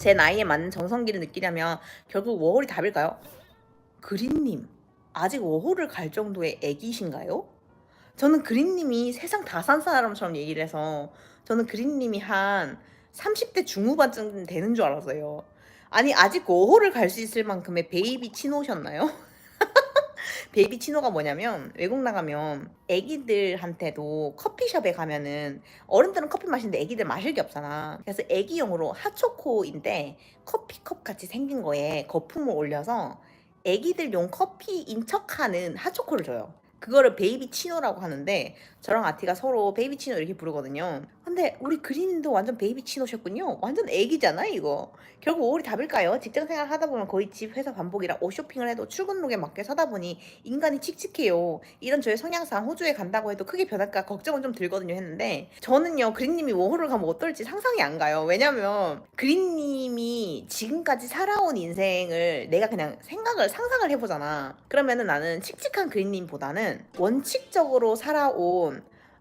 제 나이에 맞는 정성기를 느끼려면 결국 워홀이 답일까요? 그린님, 아직 워홀을 갈 정도의 애기신가요? 저는 그린님이 세상 다 산 사람처럼 얘기를 해서 저는 그린님이 한 30대 중후반쯤 되는 줄 알았어요. 아니, 아직 워홀을 갈 수 있을 만큼의 베이비 치노셨나요? 베이비 치노가 뭐냐면 외국 나가면 애기들한테도 커피숍에 가면은 어른들은 커피 마시는데 애기들 마실 게 없잖아. 그래서 애기용으로 핫초코인데 커피컵 같이 생긴 거에 거품을 올려서 애기들용 커피인 척하는 핫초코를 줘요. 그거를 베이비 치노라고 하는데 저랑 아티가 서로 베이비 치노 이렇게 부르거든요. 근데 우리 그린도 완전 베이비 치노셨군요. 완전 애기잖아 이거. 결국 5월이 답일까요? 직장 생활 하다 보면 거의 집 회사 반복이라 옷 쇼핑을 해도 출근룩에 맞게 사다 보니 인간이 칙칙해요. 이런 저의 성향상 호주에 간다고 해도 크게 변할까 걱정은 좀 들거든요 했는데 저는요 그린님이 워홀을 가면 어떨지 상상이 안 가요. 왜냐면 그린님이 지금까지 살아온 인생을 내가 그냥 상상을 해보잖아. 그러면은 나는 칙칙한 그린님보다는 원칙적으로 살아온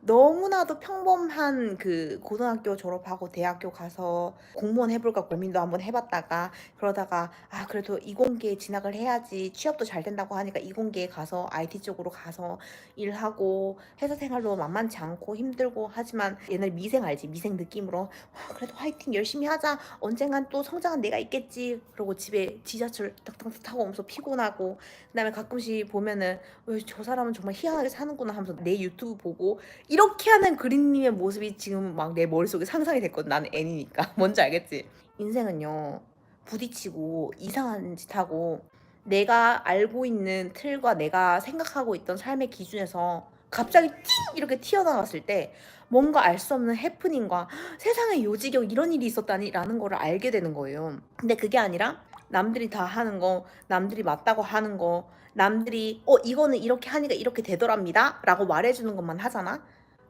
너무나도 평범한 그 고등학교 졸업하고 대학교 가서 공무원 해볼까 고민도 한번 해봤다가 그러다가 아 그래도 이공계에 진학을 해야지 취업도 잘 된다고 하니까 이공계에 가서 IT 쪽으로 가서 일하고 회사 생활도 만만치 않고 힘들고 하지만 옛날 미생 알지? 미생 느낌으로 그래도 화이팅 열심히 하자 언젠간 또 성장한 내가 있겠지 그러고 집에 지하철 딱딱딱 타고 오면서 피곤하고 그다음에 가끔씩 보면은 저 사람은 정말 희한하게 사는구나 하면서 내 유튜브 보고 이렇게 하는 그린님의 모습이 지금 막 내 머릿속에 상상이 됐거든. 나는 애니니까. 뭔지 알겠지? 인생은요. 부딪히고 이상한 짓 하고 내가 알고 있는 틀과 내가 생각하고 있던 삶의 기준에서 갑자기 띵 이렇게 튀어나왔을 때 뭔가 알 수 없는 해프닝과 세상에 요지경 이런 일이 있었다니 라는 거를 알게 되는 거예요. 근데 그게 아니라 남들이 다 하는 거, 남들이 맞다고 하는 거, 남들이 이거는 이렇게 하니까 이렇게 되더랍니다 라고 말해주는 것만 하잖아.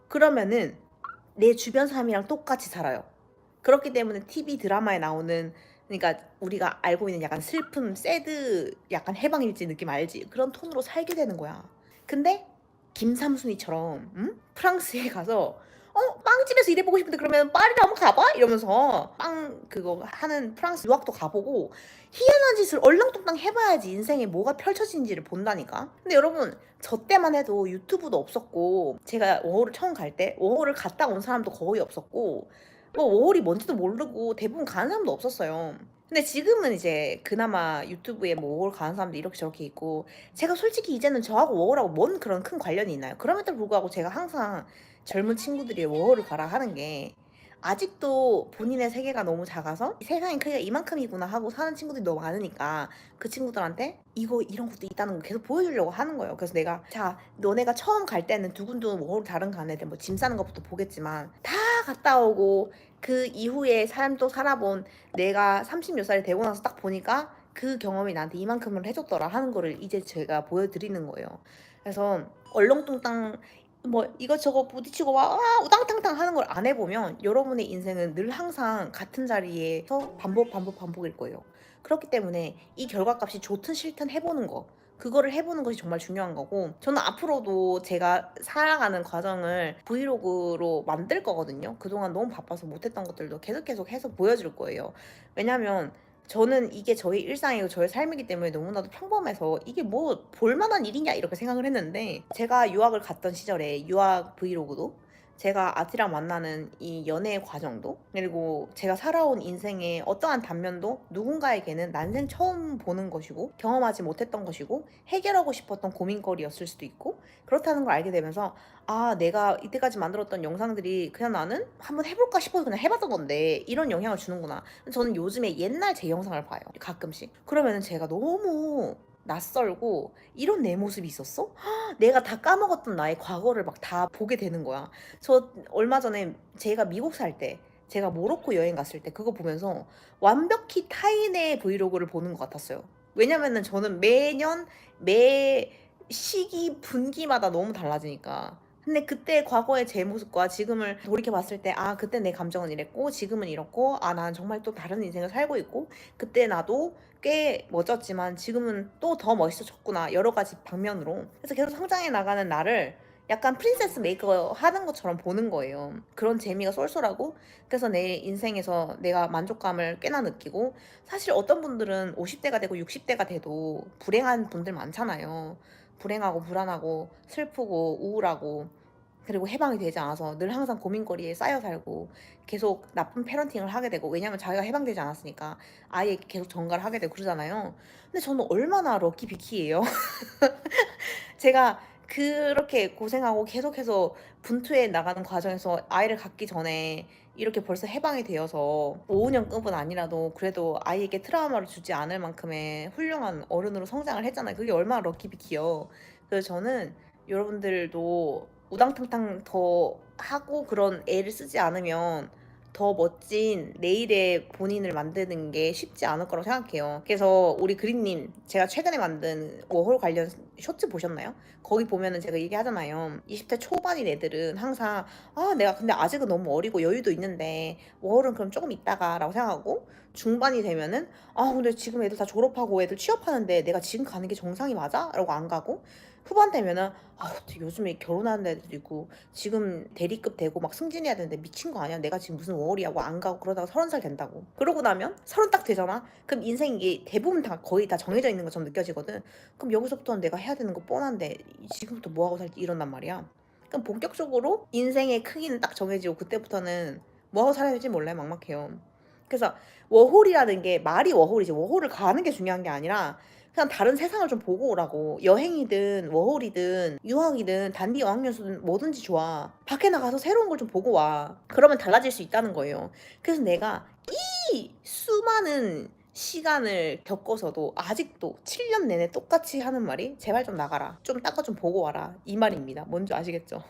그러면은 내 주변 사람이랑 똑같이 살아요. 그렇기 때문에 TV 드라마에 나오는 그러니까 우리가 알고 있는 약간 슬픔, 새드, 약간 해방일지 느낌 알지? 그런 톤으로 살게 되는 거야. 근데 김삼순이처럼 프랑스에 가서 빵집에서 일해보고 싶은데 그러면 파리를 한번 가봐? 이러면서 빵 그거 하는 프랑스 유학도 가보고 희한한 짓을 얼렁뚱땅 해봐야지 인생에 뭐가 펼쳐지는지를 본다니까. 근데 여러분 저 때만 해도 유튜브도 없었고 제가 워홀을 처음 갈 때 워홀을 갔다 온 사람도 거의 없었고 뭐 워홀이 뭔지도 모르고 대부분 가는 사람도 없었어요. 근데 지금은 이제 그나마 유튜브에 뭐 워홀 가는 사람도 이렇게 저렇게 있고 제가 솔직히 이제는 저하고 워홀하고 뭔 그런 큰 관련이 있나요? 그럼에도 불구하고 제가 항상 젊은 친구들이 워홀을 가라 하는 게 아직도 본인의 세계가 너무 작아서 세상의 크기가 이만큼이구나 하고 사는 친구들이 너무 많으니까 그 친구들한테 이거 이런 것도 있다는 걸 계속 보여주려고 하는 거예요. 그래서 내가 자 너네가 처음 갈 때는 두근두근 워홀 다른 가는 애들 뭐 짐 싸는 것부터 보겠지만 다 갔다 오고 그 이후에 삶도 살아본 내가 30 몇 살이 되고 나서 딱 보니까 그 경험이 나한테 이만큼을 해줬더라 하는 거를 이제 제가 보여드리는 거예요. 그래서 얼렁뚱땅 뭐 이것저것 부딪히고 막 우당탕탕 하는 걸 안 해보면 여러분의 인생은 늘 항상 같은 자리에서 반복일 거예요. 그렇기 때문에 이 결과값이 좋든 싫든 해보는 거 그거를 해보는 것이 정말 중요한 거고 저는 앞으로도 제가 살아가는 과정을 브이로그로 만들 거거든요. 그동안 너무 바빠서 못했던 것들도 계속 해서 보여줄 거예요. 왜냐면 저는 이게 저의 일상이고 저의 삶이기 때문에 너무나도 평범해서 이게 뭐 볼만한 일이냐 이렇게 생각을 했는데 제가 유학을 갔던 시절에 유학 브이로그도 제가 아티랑 만나는 이 연애의 과정도 그리고 제가 살아온 인생의 어떠한 단면도 누군가에게는 난생 처음 보는 것이고 경험하지 못했던 것이고 해결하고 싶었던 고민거리였을 수도 있고 그렇다는 걸 알게 되면서 아 내가 이때까지 만들었던 영상들이 그냥 나는 한번 해볼까 싶어서 그냥 해봤던 건데 이런 영향을 주는구나. 저는 요즘에 옛날 제 영상을 봐요 가끔씩. 그러면은 제가 너무 낯설고 이런 내 모습이 있었어? 내가 다 까먹었던 나의 과거를 막 다 보게 되는 거야. 저 얼마 전에 제가 미국 살 때 제가 모로코 여행 갔을 때 그거 보면서 완벽히 타인의 브이로그를 보는 것 같았어요. 왜냐면은 저는 매년 매 시기 분기마다 너무 달라지니까. 근데 그때 과거의 제 모습과 지금을 돌이켜 봤을 때 아 그때 내 감정은 이랬고 지금은 이렇고 아 난 정말 또 다른 인생을 살고 있고 그때 나도 꽤 멋졌지만 지금은 또 더 멋있어졌구나 여러 가지 방면으로 그래서 계속 성장해 나가는 나를 약간 프린세스 메이크업 하는 것처럼 보는 거예요. 그런 재미가 쏠쏠하고, 그래서 내 인생에서 내가 만족감을 꽤나 느끼고, 사실 어떤 분들은 50대가 되고 60대가 돼도 불행한 분들 많잖아요. 불행하고 불안하고 슬프고 우울하고, 그리고 해방이 되지 않아서 늘 항상 고민거리에 쌓여 살고 계속 나쁜 패런팅을 하게 되고, 왜냐면 자기가 해방되지 않았으니까 아이에게 계속 전가를 하게 되고 그러잖아요. 근데 저는 얼마나 럭키비키예요. 제가 그렇게 고생하고 계속해서 분투해 나가는 과정에서 아이를 갖기 전에 이렇게 벌써 해방이 되어서 5년급은 아니라도 그래도 아이에게 트라우마를 주지 않을 만큼의 훌륭한 어른으로 성장을 했잖아요. 그게 얼마나 럭키비키요. 그래서 저는 여러분들도 우당탕탕 더 하고 그런 애를 쓰지 않으면 더 멋진 내일의 본인을 만드는 게 쉽지 않을 거라고 생각해요. 그래서 우리 그린님, 제가 최근에 만든 워홀 관련 쇼츠 보셨나요? 거기 보면은 제가 얘기하잖아요. 20대 초반인 애들은 항상 내가 근데 아직은 너무 어리고 여유도 있는데 워홀은 그럼 조금 있다가라고 생각하고, 중반이 되면은 근데 지금 애들 다 졸업하고 애들 취업하는데 내가 지금 가는 게 정상이 맞아? 라고 안 가고, 후반 되면은 요즘에 결혼하는 애들도 있고 지금 대리급 되고 막 승진해야 되는데 미친 거 아니야? 내가 지금 무슨 월이야고 안 가고 그러다가 30살 된다고. 그러고 나면 30 딱 되잖아? 그럼 인생이 이게 대부분 다 거의 다 정해져 있는 것처럼 느껴지거든. 그럼 여기서부터는 내가 해야 되는 거 뻔한데 지금부터 뭐 하고 살지 이런단 말이야. 그럼 본격적으로 인생의 크기는 딱 정해지고 그때부터는 뭐 하고 살아야 될지 몰라요. 막막해요. 그래서 워홀이라는 게 말이 워홀이지 워홀을 가는 게 중요한 게 아니라 그냥 다른 세상을 좀 보고 오라고. 여행이든 워홀이든 유학이든 단기 어학연수든 뭐든지 좋아. 밖에 나가서 새로운 걸 좀 보고 와. 그러면 달라질 수 있다는 거예요. 그래서 내가 이 수많은 시간을 겪어서도 아직도 7년 내내 똑같이 하는 말이 제발 좀 나가라. 좀 딴 거 좀 보고 와라. 이 말입니다. 뭔지 아시겠죠?